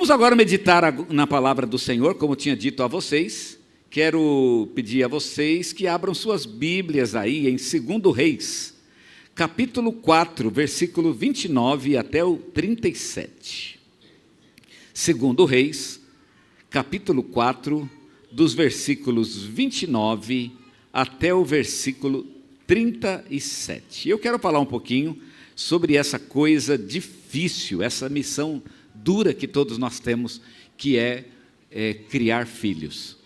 Vamos agora meditar na palavra do Senhor, como tinha dito a vocês. Quero pedir a vocês que abram suas Bíblias aí em 2 Reis, capítulo 4, versículo 29 até o 37. 2 Reis, capítulo 4, dos versículos 29 até o versículo 37. Eu quero falar um pouquinho sobre essa coisa difícil, essa missão dura que todos nós temos, que é criar filhos.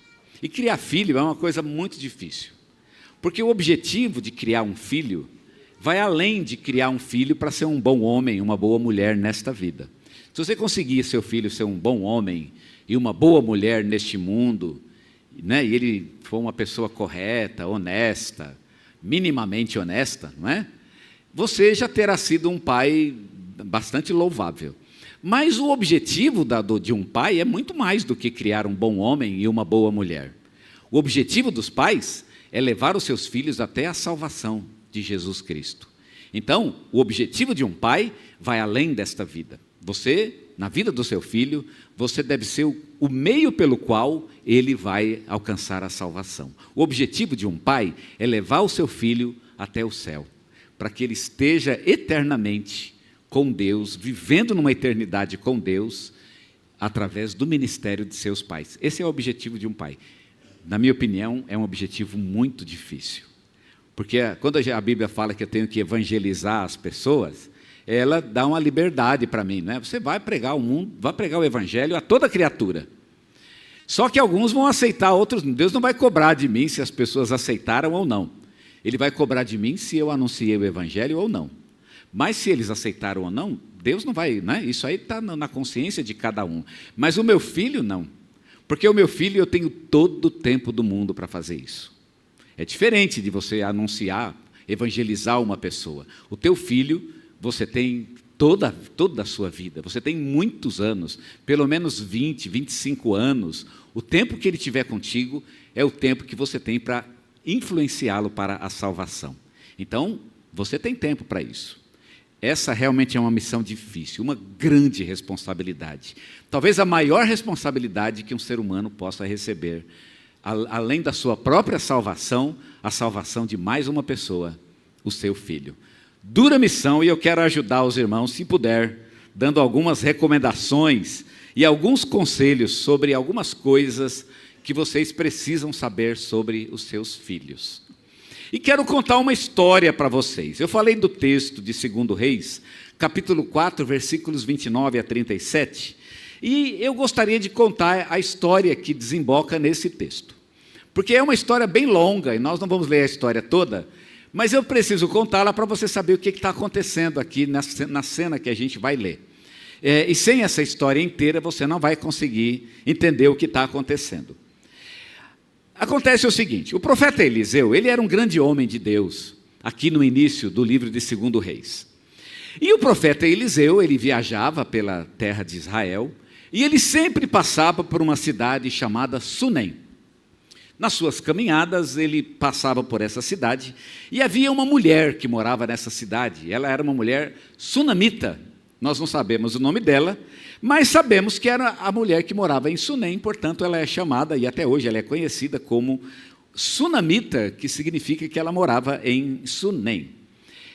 E criar filho é uma coisa muito difícil, porque o objetivo de criar um filho vai além de criar um filho para ser um bom homem, uma boa mulher nesta vida. Se você conseguir seu filho ser um bom homem e uma boa mulher neste mundo, né, e ele for uma pessoa correta, honesta, minimamente honesta, não é? Você já terá sido um pai bastante louvável. Mas o objetivo de um pai é muito mais do que criar um bom homem e uma boa mulher. O objetivo dos pais é levar os seus filhos até a salvação de Jesus Cristo. Então, o objetivo de um pai vai além desta vida. Você, na vida do seu filho, você deve ser o meio pelo qual ele vai alcançar a salvação. O objetivo de um pai é levar o seu filho até o céu, para que ele esteja eternamente com Deus, vivendo numa eternidade com Deus, através do ministério de seus pais. Esse é o objetivo de um pai. Na minha opinião, é um objetivo muito difícil. Porque quando a Bíblia fala que eu tenho que evangelizar as pessoas, ela dá uma liberdade para mim, né? Você vai pregar o mundo, vai pregar o evangelho a toda criatura. Só que alguns vão aceitar, outros não. Deus não vai cobrar de mim se as pessoas aceitaram ou não. Ele vai cobrar de mim se eu anunciei o evangelho ou não. Mas se eles aceitaram ou não, Deus não vai, né? Isso aí está na consciência de cada um. Mas o meu filho não. Porque o meu filho, eu tenho todo o tempo do mundo para fazer isso. É diferente de você anunciar, evangelizar uma pessoa. O teu filho, você tem toda a sua vida. Você tem muitos anos, pelo menos 20, 25 anos. O tempo que ele tiver contigo é o tempo que você tem para influenciá-lo para a salvação. Então, você tem tempo para isso. Essa realmente é uma missão difícil, uma grande responsabilidade. Talvez a maior responsabilidade que um ser humano possa receber, além da sua própria salvação, a salvação de mais uma pessoa, o seu filho. Dura missão, e eu quero ajudar os irmãos, se puder, dando algumas recomendações e alguns conselhos sobre algumas coisas que vocês precisam saber sobre os seus filhos. E quero contar uma história para vocês. Eu falei do texto de 2 Reis, capítulo 4, versículos 29 a 37, e eu gostaria de contar a história que desemboca nesse texto. Porque é uma história bem longa, e nós não vamos ler a história toda, mas eu preciso contá-la para você saber o que está acontecendo aqui na cena que a gente vai ler. E sem essa história inteira, você não vai conseguir entender o que está acontecendo. Acontece o seguinte, o profeta Eliseu, ele era um grande homem de Deus, aqui no início do livro de 2 Reis. E o profeta Eliseu, ele viajava pela terra de Israel, e ele sempre passava por uma cidade chamada Sunem. Nas suas caminhadas, ele passava por essa cidade, e havia uma mulher que morava nessa cidade. Ela era uma mulher sunamita, nós não sabemos o nome dela, mas sabemos que era a mulher que morava em Sunem, portanto ela é chamada, e até hoje ela é conhecida como sunamita, que significa que ela morava em Sunem.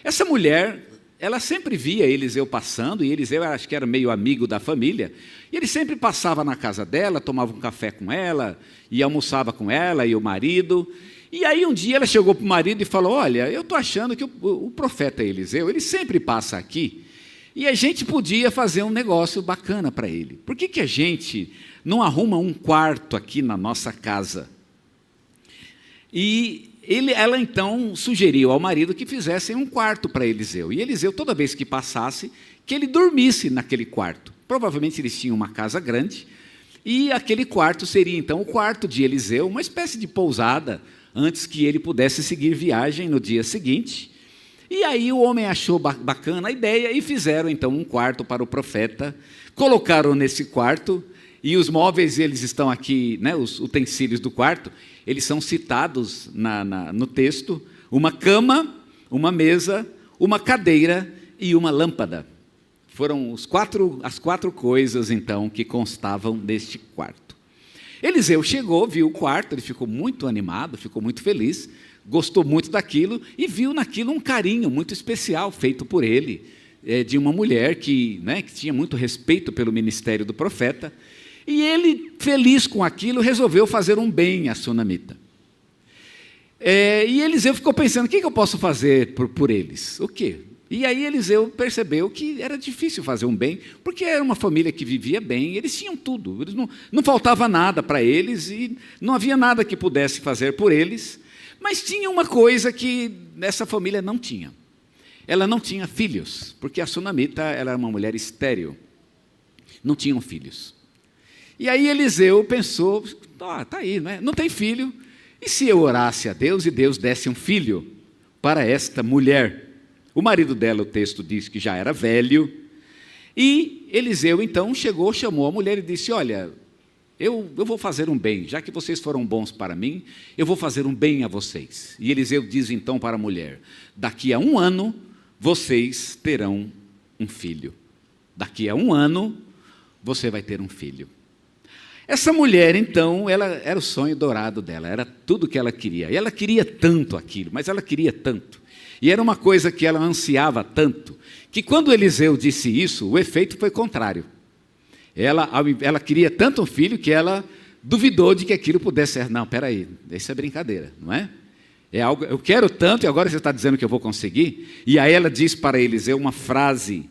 Essa mulher, ela sempre via Eliseu passando, e Eliseu acho que era meio amigo da família, e ele sempre passava na casa dela, tomava um café com ela, e almoçava com ela e o marido. E aí um dia ela chegou para o marido e falou, olha, eu estou achando que o profeta Eliseu, ele sempre passa aqui, e a gente podia fazer um negócio bacana para ele. Por que a gente não arruma um quarto aqui na nossa casa? E ela então sugeriu ao marido que fizessem um quarto para Eliseu. E Eliseu, toda vez que passasse, que ele dormisse naquele quarto. Provavelmente eles tinham uma casa grande, e aquele quarto seria então o quarto de Eliseu, uma espécie de pousada, antes que ele pudesse seguir viagem no dia seguinte. E aí o homem achou bacana a ideia e fizeram então um quarto para o profeta, colocaram nesse quarto, e os móveis, eles estão aqui, né, os utensílios do quarto, eles são citados no texto, uma cama, uma mesa, uma cadeira e uma lâmpada. Foram as quatro coisas, então, que constavam neste quarto. Eliseu chegou, viu o quarto, ele ficou muito animado, ficou muito feliz, gostou muito daquilo e viu naquilo um carinho muito especial feito por ele, de uma mulher que tinha muito respeito pelo ministério do profeta, e ele, feliz com aquilo, resolveu fazer um bem à sunamita. E Eliseu ficou pensando, o que eu posso fazer por eles? O quê? E aí Eliseu percebeu que era difícil fazer um bem, porque era uma família que vivia bem, eles tinham tudo, não faltava nada para eles, e não havia nada que pudesse fazer por eles, mas tinha uma coisa que essa família não tinha. Ela não tinha filhos, porque a sunamita ela era uma mulher estéril, não tinham filhos. E aí Eliseu pensou, tá aí, né? Não tem filho, e se eu orasse a Deus e Deus desse um filho para esta mulher? O marido dela, o texto diz que já era velho, e Eliseu então chamou a mulher e disse, olha, eu vou fazer um bem, já que vocês foram bons para mim, eu vou fazer um bem a vocês. E Eliseu diz então para a mulher, daqui a 1 ano, vocês terão um filho. Daqui a 1 ano, você vai ter um filho. Essa mulher, então, ela era o sonho dourado dela, era tudo que ela queria. E ela queria tanto aquilo, mas ela queria tanto. E era uma coisa que ela ansiava tanto, que quando Eliseu disse isso, o efeito foi contrário. Ela queria tanto um filho que ela duvidou de que aquilo pudesse ser. Não, peraí, isso é brincadeira, não é? É algo, eu quero tanto e agora você está dizendo que eu vou conseguir? E aí ela diz para Eliseu uma frase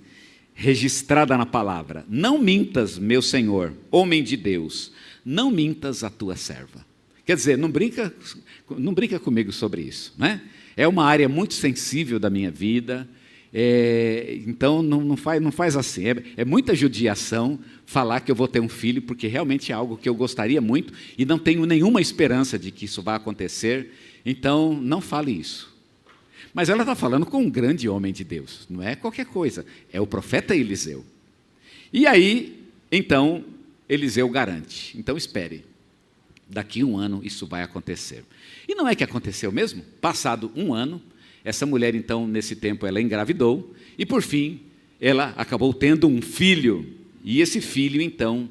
registrada na palavra, não mintas, meu senhor, homem de Deus, não mintas a tua serva. Quer dizer, não brinca comigo sobre isso, não é? É uma área muito sensível da minha vida, então não faz assim, é muita judiação falar que eu vou ter um filho, porque realmente é algo que eu gostaria muito e não tenho nenhuma esperança de que isso vá acontecer, então não fale isso. Mas ela está falando com um grande homem de Deus, não é qualquer coisa, é o profeta Eliseu. E aí, então, Eliseu garante, então espere, daqui 1 ano isso vai acontecer. E não é que aconteceu mesmo? Passado 1 ano, essa mulher então, nesse tempo, ela engravidou, e por fim, ela acabou tendo um filho, e esse filho então,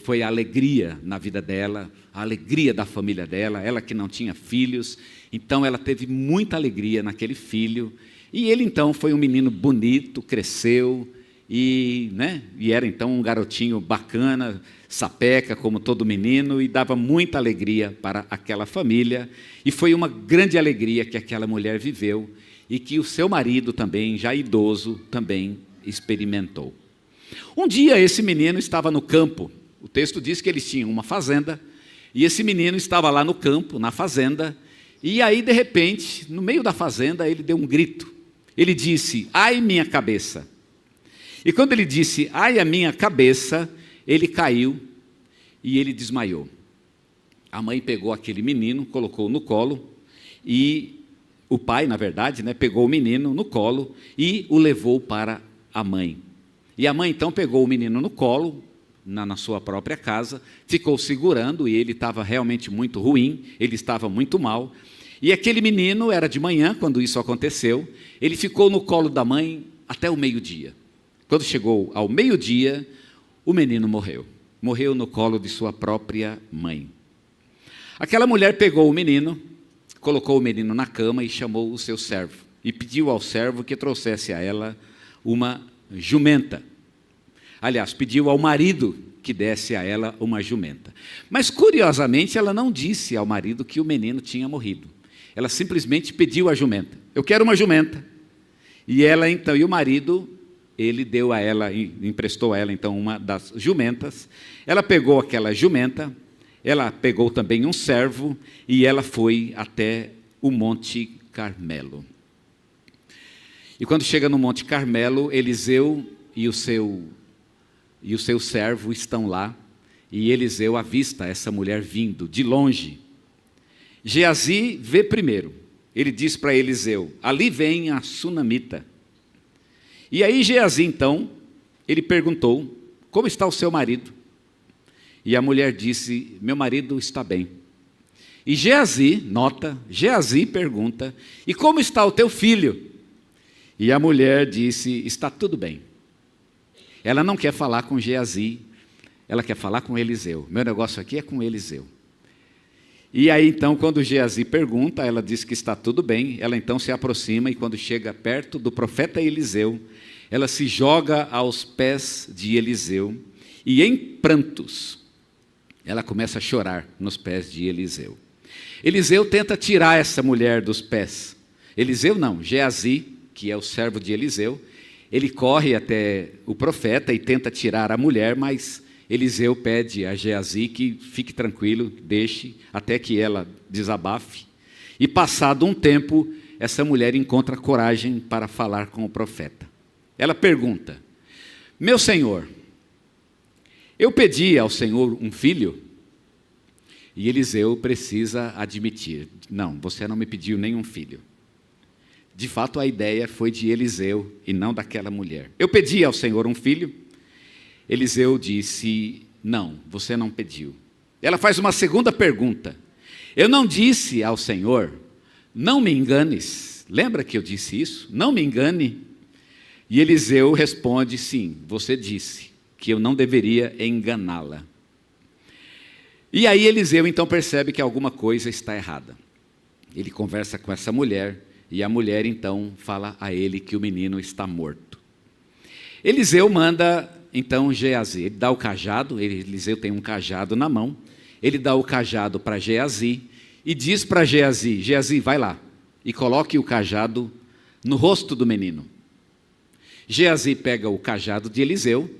foi a alegria na vida dela, a alegria da família dela, ela que não tinha filhos, então ela teve muita alegria naquele filho, e ele então foi um menino bonito, cresceu, e era então um garotinho bacana, sapeca como todo menino, e dava muita alegria para aquela família, e foi uma grande alegria que aquela mulher viveu, e que o seu marido também, já idoso, também experimentou. Um dia esse menino estava no campo, o texto diz que eles tinham uma fazenda, e esse menino estava lá no campo, na fazenda, e aí de repente, no meio da fazenda, ele deu um grito, ele disse, ai minha cabeça, e quando ele disse, ai a minha cabeça, ele caiu e ele desmaiou. A mãe pegou aquele menino, colocou no colo, e o pai, na verdade, pegou o menino no colo e o levou para a mãe. E a mãe então pegou o menino no colo, na sua própria casa, ficou segurando, e ele estava realmente muito ruim, ele estava muito mal, e aquele menino, era de manhã quando isso aconteceu, ele ficou no colo da mãe até o meio-dia. Quando chegou ao meio-dia, o menino morreu no colo de sua própria mãe. Aquela mulher pegou o menino, colocou o menino na cama e chamou o seu servo, e pediu ao servo que trouxesse a ela uma jumenta. Aliás, pediu ao marido que desse a ela uma jumenta. Mas, curiosamente, ela não disse ao marido que o menino tinha morrido. Ela simplesmente pediu a jumenta. Eu quero uma jumenta. E ela, então, e o marido, ele deu a ela, emprestou a ela, então, uma das jumentas. Ela pegou aquela jumenta, ela pegou também um servo, e ela foi até o Monte Carmelo. E quando chega no Monte Carmelo, Eliseu e o seu servo estão lá, e Eliseu avista essa mulher vindo de longe. Geazi vê primeiro, ele diz para Eliseu, ali vem a sunamita. E aí Geazi então, ele perguntou, como está o seu marido? E a mulher disse, meu marido está bem. E Geazi pergunta, e como está o teu filho? E a mulher disse, está tudo bem, Ela não quer falar com Geazi, ela quer falar com Eliseu. Meu negócio aqui é com Eliseu. E aí então, quando Geazi pergunta, ela diz que está tudo bem. Ela então se aproxima e quando chega perto do profeta Eliseu, ela se joga aos pés de Eliseu e em prantos, ela começa a chorar nos pés de Eliseu. Eliseu tenta tirar essa mulher dos pés. Eliseu não, Geazi, que é o servo de Eliseu, ele corre até o profeta e tenta tirar a mulher, mas Eliseu pede a Geazi que fique tranquilo, deixe até que ela desabafe. E passado um tempo, essa mulher encontra coragem para falar com o profeta. Ela pergunta: meu senhor, eu pedi ao Senhor um filho? E Eliseu precisa admitir: não, você não me pediu nenhum filho. De fato, a ideia foi de Eliseu e não daquela mulher. Eu pedi ao Senhor um filho. Eliseu disse: não, você não pediu. Ela faz uma segunda pergunta: eu não disse ao Senhor, não me enganes. Lembra que eu disse isso? Não me engane. E Eliseu responde: sim, você disse que eu não deveria enganá-la. E aí Eliseu então percebe que alguma coisa está errada. Ele conversa com essa mulher e a mulher então fala a ele que o menino está morto. Eliseu manda então Geazi, ele dá o cajado, Eliseu tem um cajado na mão, ele dá o cajado para Geazi e diz para Geazi: Geazi, vai lá e coloque o cajado no rosto do menino. Geazi pega o cajado de Eliseu,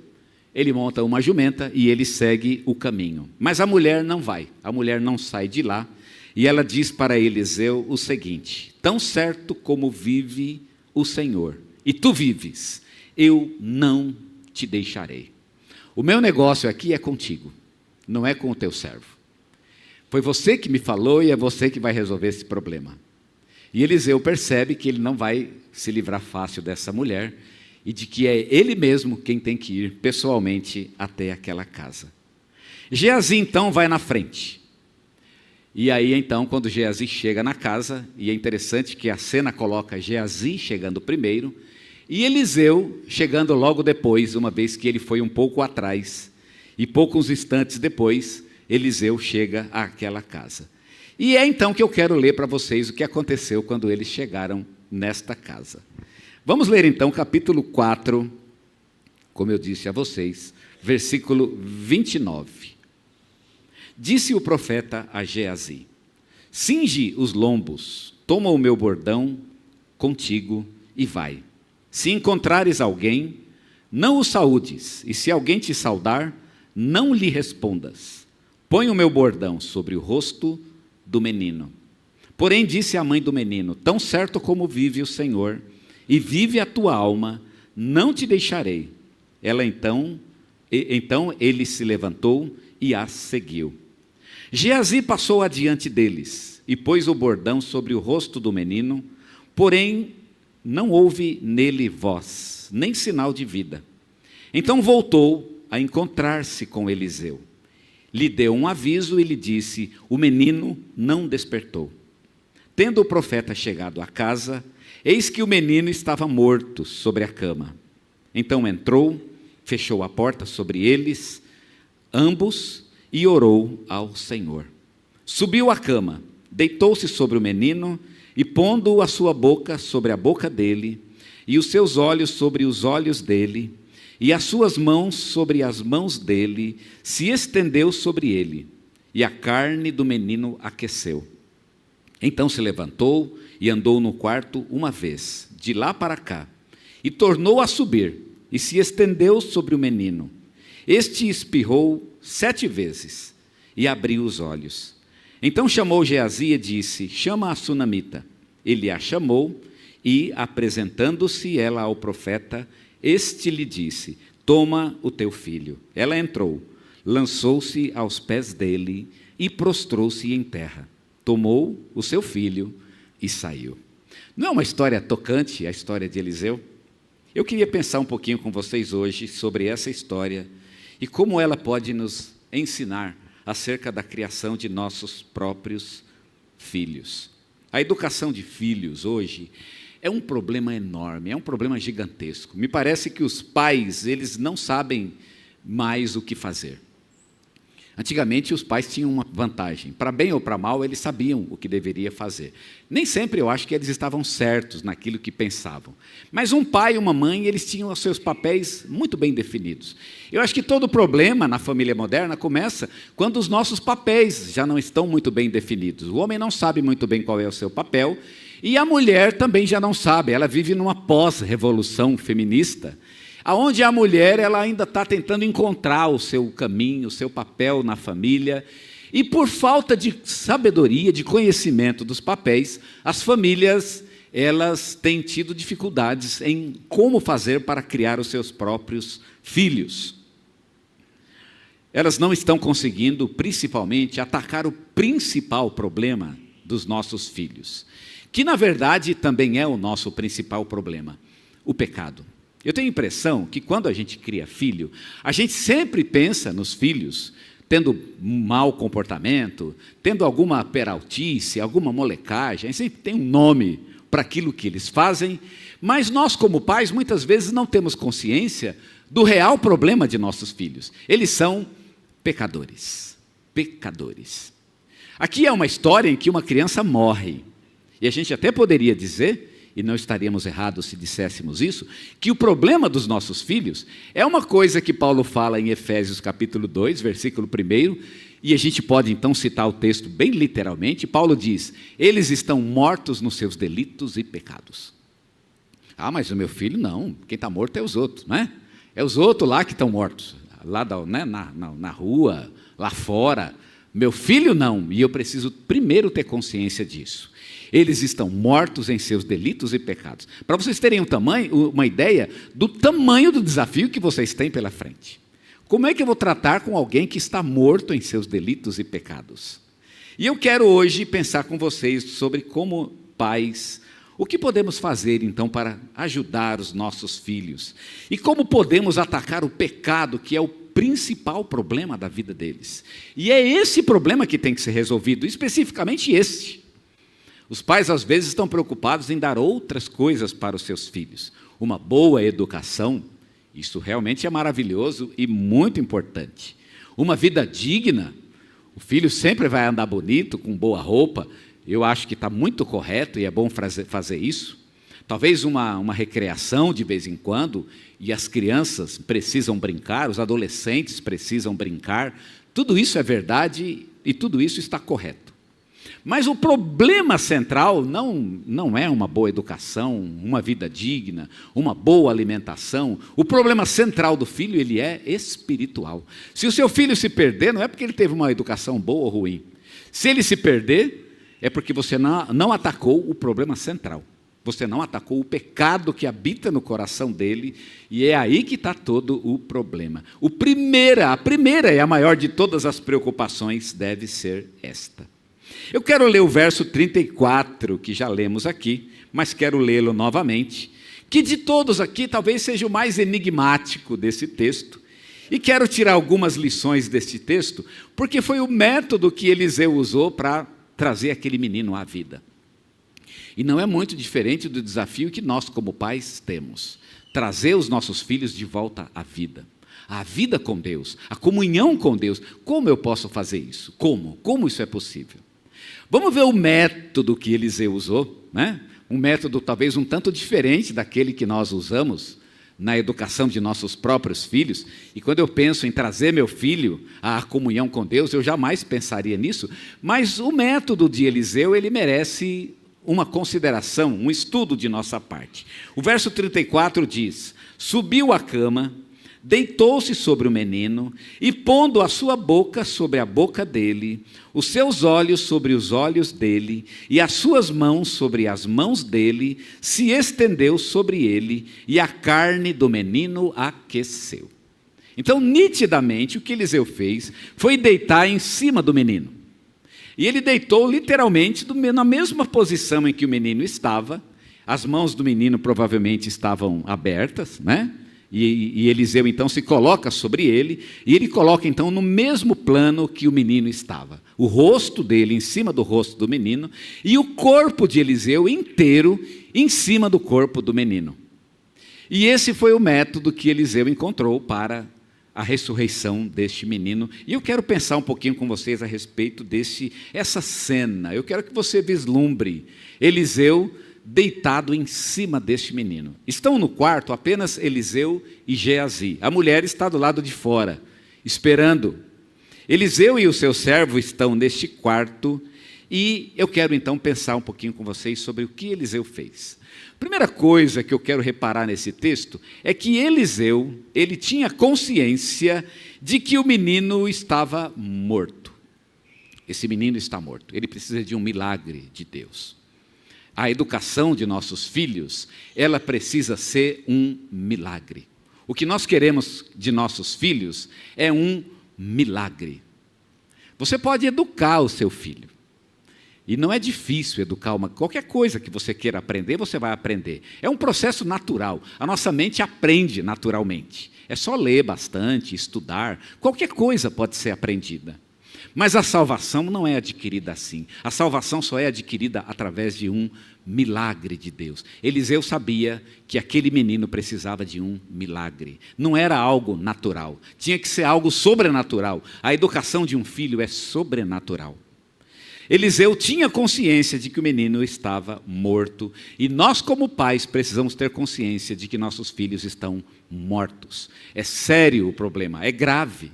ele monta uma jumenta e ele segue o caminho. Mas a mulher não vai, a mulher não sai de lá e ela diz para Eliseu o seguinte: tão certo como vive o Senhor e tu vives, eu não te deixarei. O meu negócio aqui é contigo, não é com o teu servo. Foi você que me falou e é você que vai resolver esse problema. E Eliseu percebe que ele não vai se livrar fácil dessa mulher e de que é ele mesmo quem tem que ir pessoalmente até aquela casa. Geazi então vai na frente. E aí então, quando Geazi chega na casa, e é interessante que a cena coloca Geazi chegando primeiro, e Eliseu chegando logo depois, uma vez que ele foi um pouco atrás, e poucos instantes depois, Eliseu chega àquela casa. E é então que eu quero ler para vocês o que aconteceu quando eles chegaram nesta casa. Vamos ler então capítulo 4, como eu disse a vocês, versículo 29. Disse o profeta a Geazi: cinge os lombos, toma o meu bordão contigo e vai. Se encontrares alguém, não o saúdes, e se alguém te saudar, não lhe respondas. Põe o meu bordão sobre o rosto do menino. Porém disse a mãe do menino: tão certo como vive o Senhor, e vive a tua alma, não te deixarei. Então ele se levantou e a seguiu. Geazi passou adiante deles, e pôs o bordão sobre o rosto do menino, porém não houve nele voz, nem sinal de vida. Então voltou a encontrar-se com Eliseu. Lhe deu um aviso e lhe disse: o menino não despertou. Tendo o profeta chegado à casa, eis que o menino estava morto sobre a cama. Então entrou, fechou a porta sobre eles, ambos, e orou ao Senhor. Subiu à cama, deitou-se sobre o menino, e pondo a sua boca sobre a boca dele, e os seus olhos sobre os olhos dele, e as suas mãos sobre as mãos dele, se estendeu sobre ele, e a carne do menino aqueceu. Então se levantou e andou no quarto uma vez, de lá para cá, e tornou a subir, e se estendeu sobre o menino. Este espirrou 7 vezes, e abriu os olhos. Então chamou Geazi e disse: chama a sunamita. Ele a chamou, e apresentando-se ela ao profeta, este lhe disse: toma o teu filho. Ela entrou, lançou-se aos pés dele, e prostrou-se em terra. Tomou o seu filho e saiu. Não é uma história tocante, a história de Eliseu? Eu queria pensar um pouquinho com vocês hoje sobre essa história e como ela pode nos ensinar acerca da criação de nossos próprios filhos. A educação de filhos hoje é um problema enorme, é um problema gigantesco. Me parece que os pais, eles não sabem mais o que fazer. Antigamente, os pais tinham uma vantagem. Para bem ou para mal, eles sabiam o que deveria fazer. Nem sempre eu acho que eles estavam certos naquilo que pensavam. Mas um pai e uma mãe, eles tinham os seus papéis muito bem definidos. Eu acho que todo problema na família moderna começa quando os nossos papéis já não estão muito bem definidos. O homem não sabe muito bem qual é o seu papel, e a mulher também já não sabe. Ela vive numa pós-revolução feminista, onde a mulher ela ainda está tentando encontrar o seu caminho, o seu papel na família, e por falta de sabedoria, de conhecimento dos papéis, as famílias elas têm tido dificuldades em como fazer para criar os seus próprios filhos. Elas não estão conseguindo, principalmente, atacar o principal problema dos nossos filhos, que na verdade também é o nosso principal problema, o pecado. Eu tenho a impressão que quando a gente cria filho, a gente sempre pensa nos filhos tendo um mau comportamento, tendo alguma peraltice, alguma molecagem, sempre tem um nome para aquilo que eles fazem, mas nós como pais muitas vezes não temos consciência do real problema de nossos filhos. Eles são pecadores, pecadores. Aqui é uma história em que uma criança morre, e a gente até poderia dizer, e não estaríamos errados se disséssemos isso, que o problema dos nossos filhos é uma coisa que Paulo fala em Efésios capítulo 2, versículo 1, e a gente pode então citar o texto bem literalmente. Paulo diz, eles estão mortos nos seus delitos e pecados. Ah, mas o meu filho não, quem está morto é os outros, não é? É os outros lá que estão mortos, lá na rua, lá fora. Meu filho não, e eu preciso primeiro ter consciência disso. Eles estão mortos em seus delitos e pecados. Para vocês terem uma ideia do tamanho do desafio que vocês têm pela frente. Como é que eu vou tratar com alguém que está morto em seus delitos e pecados? E eu quero hoje pensar com vocês sobre como pais, o que podemos fazer então para ajudar os nossos filhos? E como podemos atacar o pecado, que é o principal problema da vida deles? E é esse problema que tem que ser resolvido, especificamente esse. Os pais, às vezes, estão preocupados em dar outras coisas para os seus filhos. Uma boa educação, isso realmente é maravilhoso e muito importante. Uma vida digna, o filho sempre vai andar bonito, com boa roupa. Eu acho que está muito correto e é bom fazer isso. Talvez uma recreação de vez em quando, e as crianças precisam brincar, os adolescentes precisam brincar. Tudo isso é verdade e tudo isso está correto. Mas o problema central não é uma boa educação, uma vida digna, uma boa alimentação. O problema central do filho, ele é espiritual. Se o seu filho se perder, não é porque ele teve uma educação boa ou ruim. Se ele se perder, é porque você não atacou o problema central. Você não atacou o pecado que habita no coração dele, e é aí que está todo o problema. A primeira e a maior de todas as preocupações deve ser esta. Eu quero ler o verso 34, que já lemos aqui, mas quero lê-lo novamente, que de todos aqui talvez seja o mais enigmático desse texto, e quero tirar algumas lições deste texto, porque foi o método que Eliseu usou para trazer aquele menino à vida. E não é muito diferente do desafio que nós como pais temos, trazer os nossos filhos de volta à vida. A vida com Deus, a comunhão com Deus. Como eu posso fazer isso? Como isso é possível? Vamos ver o método que Eliseu usou, né? Um método talvez um tanto diferente daquele que nós usamos na educação de nossos próprios filhos. E quando eu penso em trazer meu filho à comunhão com Deus, eu jamais pensaria nisso. Mas o método de Eliseu, ele merece uma consideração, um estudo de nossa parte. O verso 34 diz, subiu à cama, deitou-se sobre o menino e, pondo a sua boca sobre a boca dele, os seus olhos sobre os olhos dele e as suas mãos sobre as mãos dele, se estendeu sobre ele e a carne do menino aqueceu. Então, nitidamente, o que Eliseu fez foi deitar em cima do menino. E ele deitou literalmente na mesma posição em que o menino estava. As mãos do menino provavelmente estavam abertas, né? E Eliseu então se coloca sobre ele, e ele coloca então no mesmo plano que o menino estava. O rosto dele em cima do rosto do menino, e o corpo de Eliseu inteiro em cima do corpo do menino. E esse foi o método que Eliseu encontrou para a ressurreição deste menino. E eu quero pensar um pouquinho com vocês a respeito essa cena. Eu quero que você vislumbre Eliseu deitado em cima deste menino. Estão no quarto apenas Eliseu e Geazi. A mulher está do lado de fora, esperando. Eliseu e o seu servo estão neste quarto, e eu quero então pensar um pouquinho com vocês sobre o que Eliseu fez. Primeira coisa que eu quero reparar nesse texto é que Eliseu, ele tinha consciência de que o menino estava morto. Esse menino está morto, ele precisa de um milagre de Deus. A educação de nossos filhos, ela precisa ser um milagre. O que nós queremos de nossos filhos é um milagre. Você pode educar o seu filho. E não é difícil educar qualquer coisa que você queira aprender, você vai aprender. É um processo natural. A nossa mente aprende naturalmente. É só ler bastante, estudar. Qualquer coisa pode ser aprendida. Mas a salvação não é adquirida assim. A salvação só é adquirida através de um milagre de Deus. Eliseu sabia que aquele menino precisava de um milagre. Não era algo natural. Tinha que ser algo sobrenatural. A educação de um filho é sobrenatural. Eliseu tinha consciência de que o menino estava morto. E nós, como pais, precisamos ter consciência de que nossos filhos estão mortos. É sério o problema, é grave.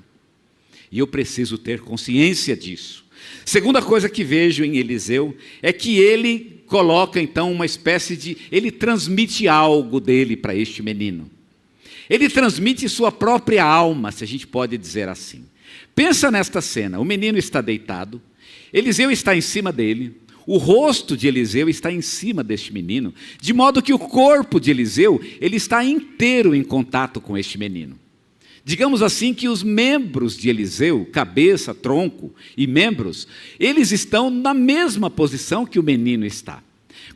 E eu preciso ter consciência disso. Segunda coisa que vejo em Eliseu é que ele coloca então uma espécie de... ele transmite algo dele para este menino. Ele transmite sua própria alma, se a gente pode dizer assim. Pensa nesta cena, o menino está deitado, Eliseu está em cima dele, o rosto de Eliseu está em cima deste menino, de modo que o corpo de Eliseu, ele está inteiro em contato com este menino. Digamos assim que os membros de Eliseu, cabeça, tronco e membros, eles estão na mesma posição que o menino está.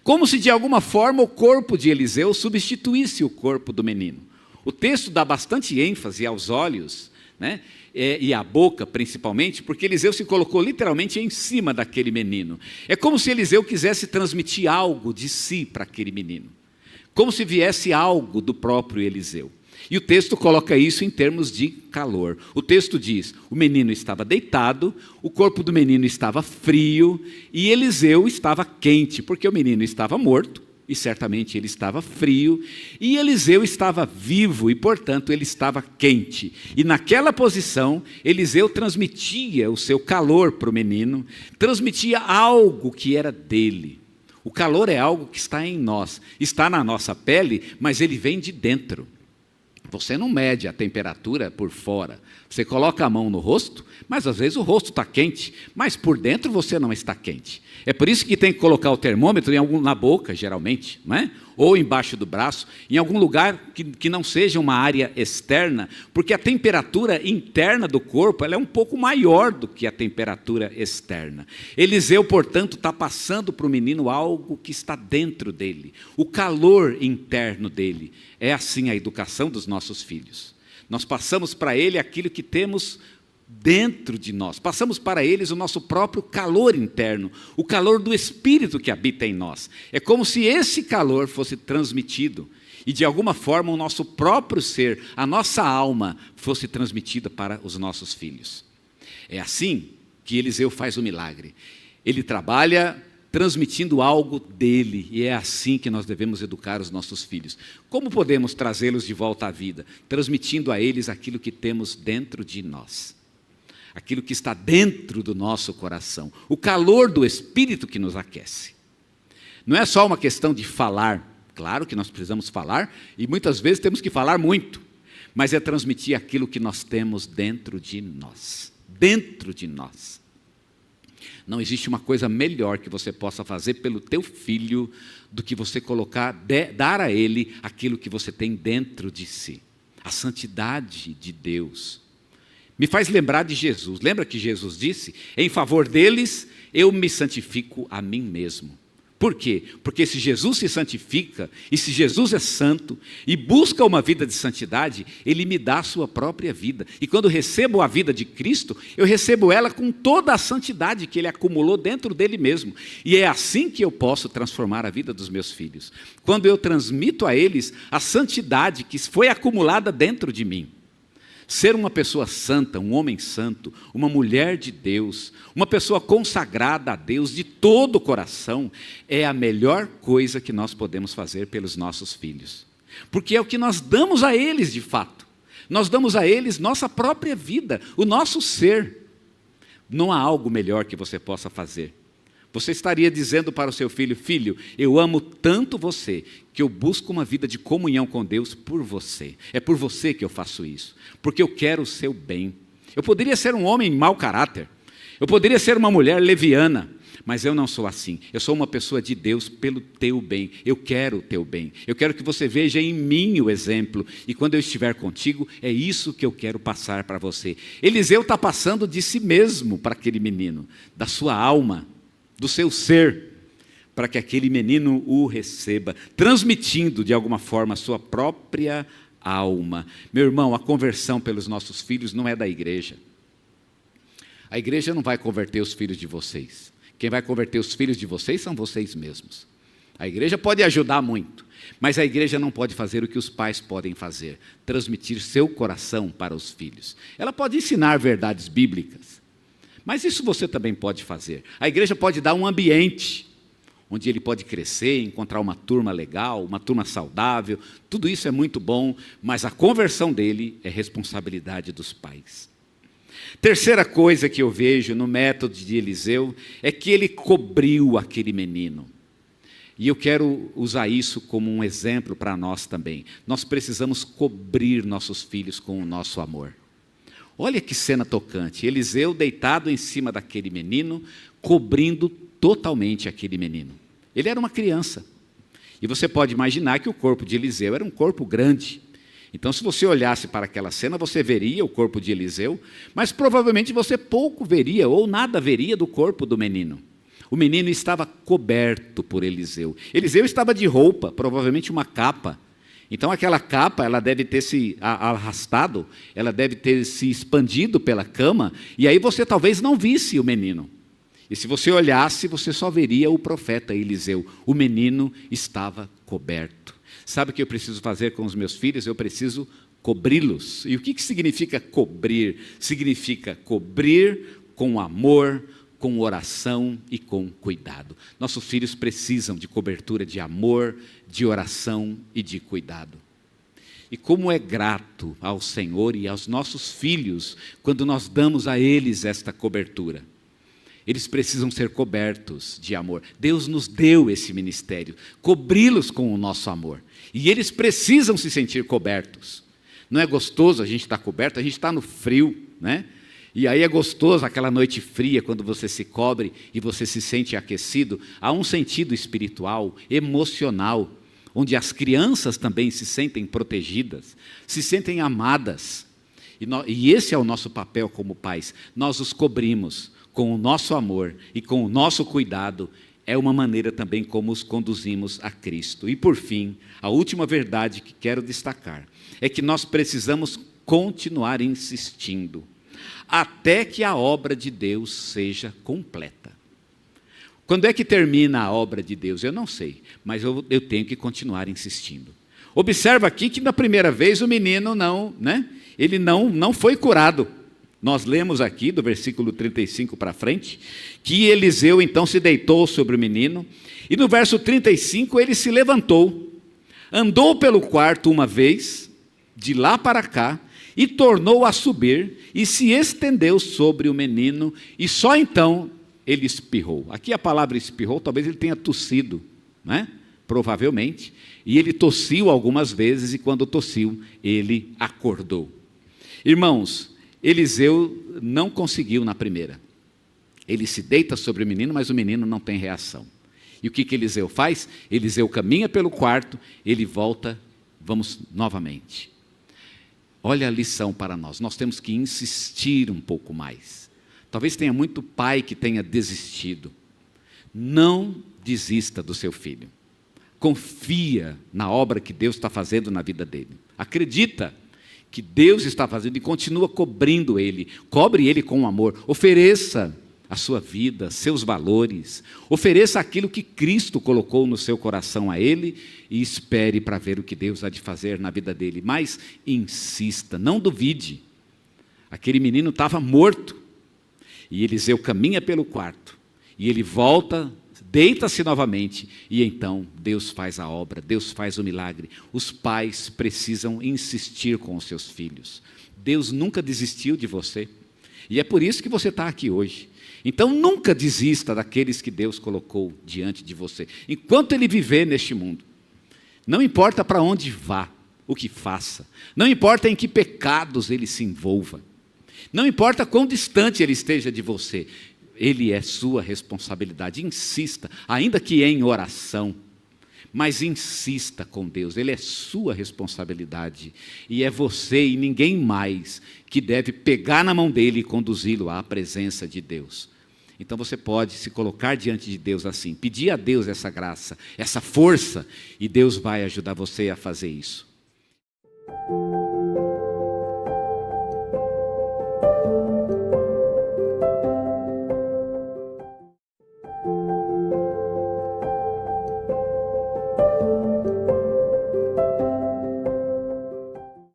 Como se de alguma forma o corpo de Eliseu substituísse o corpo do menino. O texto dá bastante ênfase aos olhos, né? E à boca principalmente, porque Eliseu se colocou literalmente em cima daquele menino. É como se Eliseu quisesse transmitir algo de si para aquele menino. Como se viesse algo do próprio Eliseu. E o texto coloca isso em termos de calor. O texto diz, o menino estava deitado, o corpo do menino estava frio, e Eliseu estava quente, porque o menino estava morto, e certamente ele estava frio, e Eliseu estava vivo, e portanto ele estava quente. E naquela posição, Eliseu transmitia o seu calor para o menino, transmitia algo que era dele. O calor é algo que está em nós, está na nossa pele, mas ele vem de dentro. Você não mede a temperatura por fora. Você coloca a mão no rosto, mas às vezes o rosto está quente, mas por dentro você não está quente. É por isso que tem que colocar o termômetro na boca, geralmente, não é? Ou embaixo do braço, em algum lugar que não seja uma área externa, porque a temperatura interna do corpo ela é um pouco maior do que a temperatura externa. Eliseu, portanto, está passando para o menino algo que está dentro dele, o calor interno dele. É assim a educação dos nossos filhos. Nós passamos para ele aquilo que temos dentro de nós. Passamos para eles o nosso próprio calor interno, o calor do Espírito que habita em nós. É como se esse calor fosse transmitido e de alguma forma o nosso próprio ser, a nossa alma, fosse transmitida para os nossos filhos. É assim que Eliseu faz o milagre. Ele trabalha transmitindo algo dele, e é assim que nós devemos educar os nossos filhos. Como podemos trazê-los de volta à vida? Transmitindo a eles aquilo que temos dentro de nós. Aquilo que está dentro do nosso coração. O calor do Espírito que nos aquece. Não é só uma questão de falar. Claro que nós precisamos falar, e muitas vezes temos que falar muito. Mas é transmitir aquilo que nós temos dentro de nós. Dentro de nós. Não existe uma coisa melhor que você possa fazer pelo teu filho do que você dar a ele aquilo que você tem dentro de si. A santidade de Deus. Me faz lembrar de Jesus. Lembra que Jesus disse? Em favor deles, eu me santifico a mim mesmo. Por quê? Porque se Jesus se santifica, e se Jesus é santo, e busca uma vida de santidade, Ele me dá a sua própria vida. E quando recebo a vida de Cristo, eu recebo ela com toda a santidade que Ele acumulou dentro dele mesmo. E é assim que eu posso transformar a vida dos meus filhos. Quando eu transmito a eles a santidade que foi acumulada dentro de mim. Ser uma pessoa santa, um homem santo, uma mulher de Deus, uma pessoa consagrada a Deus de todo o coração, é a melhor coisa que nós podemos fazer pelos nossos filhos. Porque é o que nós damos a eles de fato. Nós damos a eles nossa própria vida, o nosso ser. Não há algo melhor que você possa fazer. Você estaria dizendo para o seu filho: filho, eu amo tanto você, que eu busco uma vida de comunhão com Deus por você. É por você que eu faço isso, porque eu quero o seu bem. Eu poderia ser um homem mau caráter, eu poderia ser uma mulher leviana, mas eu não sou assim. Eu sou uma pessoa de Deus pelo teu bem. Eu quero o teu bem. Eu quero que você veja em mim o exemplo. E quando eu estiver contigo, é isso que eu quero passar para você. Eliseu está passando de si mesmo para aquele menino, da sua alma, do seu ser, para que aquele menino o receba, transmitindo de alguma forma a sua própria alma. Meu irmão, a conversão pelos nossos filhos não é da igreja. A igreja não vai converter os filhos de vocês. Quem vai converter os filhos de vocês são vocês mesmos. A igreja pode ajudar muito, mas a igreja não pode fazer o que os pais podem fazer, transmitir seu coração para os filhos. Ela pode ensinar verdades bíblicas, mas isso você também pode fazer. A igreja pode dar um ambiente onde ele pode crescer, encontrar uma turma legal, uma turma saudável. Tudo isso é muito bom, mas a conversão dele é responsabilidade dos pais. Terceira coisa que eu vejo no método de Eliseu é que ele cobriu aquele menino. E eu quero usar isso como um exemplo para nós também. Nós precisamos cobrir nossos filhos com o nosso amor. Olha que cena tocante, Eliseu deitado em cima daquele menino, cobrindo totalmente aquele menino. Ele era uma criança, e você pode imaginar que o corpo de Eliseu era um corpo grande. Então, se você olhasse para aquela cena, você veria o corpo de Eliseu, mas provavelmente você pouco veria, ou nada veria do corpo do menino. O menino estava coberto por Eliseu. Eliseu estava de roupa, provavelmente uma capa. Então aquela capa, ela deve ter se arrastado, ela deve ter se expandido pela cama, e aí você talvez não visse o menino. E se você olhasse, você só veria o profeta Eliseu. O menino estava coberto. Sabe o que eu preciso fazer com os meus filhos? Eu preciso cobri-los. E o que significa cobrir? Significa cobrir com amor, com oração e com cuidado. Nossos filhos precisam de cobertura de amor, de oração e de cuidado. E como é grato ao Senhor e aos nossos filhos quando nós damos a eles esta cobertura. Eles precisam ser cobertos de amor. Deus nos deu esse ministério, cobri-los com o nosso amor. E eles precisam se sentir cobertos. Não é gostoso a gente estar coberto, a gente está no frio, né? E aí é gostoso aquela noite fria, quando você se cobre e você se sente aquecido. Há um sentido espiritual, emocional, onde as crianças também se sentem protegidas, se sentem amadas. E esse é o nosso papel como pais. Nós os cobrimos com o nosso amor e com o nosso cuidado. É uma maneira também como os conduzimos a Cristo. E por fim, a última verdade que quero destacar é que nós precisamos continuar insistindo até que a obra de Deus seja completa. Quando é que termina a obra de Deus? Eu não sei, mas eu tenho que continuar insistindo. Observa aqui que na primeira vez o menino ele não foi curado. Nós lemos aqui do versículo 35 para frente, que Eliseu então se deitou sobre o menino, e no verso 35 ele se levantou, andou pelo quarto uma vez, de lá para cá, e tornou a subir, e se estendeu sobre o menino, e só então ele espirrou. Aqui a palavra espirrou, talvez ele tenha tossido, né? Provavelmente, e ele tossiu algumas vezes, e quando tossiu, ele acordou. Irmãos, Eliseu não conseguiu na primeira. Ele se deita sobre o menino, mas o menino não tem reação. E o que Eliseu faz? Eliseu caminha pelo quarto, ele volta, vamos novamente. Olha a lição para nós, nós temos que insistir um pouco mais. Talvez tenha muito pai que tenha desistido. Não desista do seu filho. Confia na obra que Deus está fazendo na vida dele. Acredita que Deus está fazendo e continua cobrindo ele. Cobre ele com amor. Ofereça a sua vida, seus valores. Ofereça aquilo que Cristo colocou no seu coração a ele e espere para ver o que Deus há de fazer na vida dele. Mas insista, não duvide. Aquele menino estava morto e Eliseu caminha pelo quarto e ele volta, deita-se novamente e então Deus faz a obra, Deus faz o milagre. Os pais precisam insistir com os seus filhos. Deus nunca desistiu de você e é por isso que você está aqui hoje. Então nunca desista daqueles que Deus colocou diante de você, enquanto ele viver neste mundo. Não importa para onde vá, o que faça, não importa em que pecados ele se envolva, não importa quão distante ele esteja de você, ele é sua responsabilidade. Insista, ainda que em oração, mas insista com Deus, ele é sua responsabilidade, e é você e ninguém mais que deve pegar na mão dele e conduzi-lo à presença de Deus. Então você pode se colocar diante de Deus assim, pedir a Deus essa graça, essa força, e Deus vai ajudar você a fazer isso.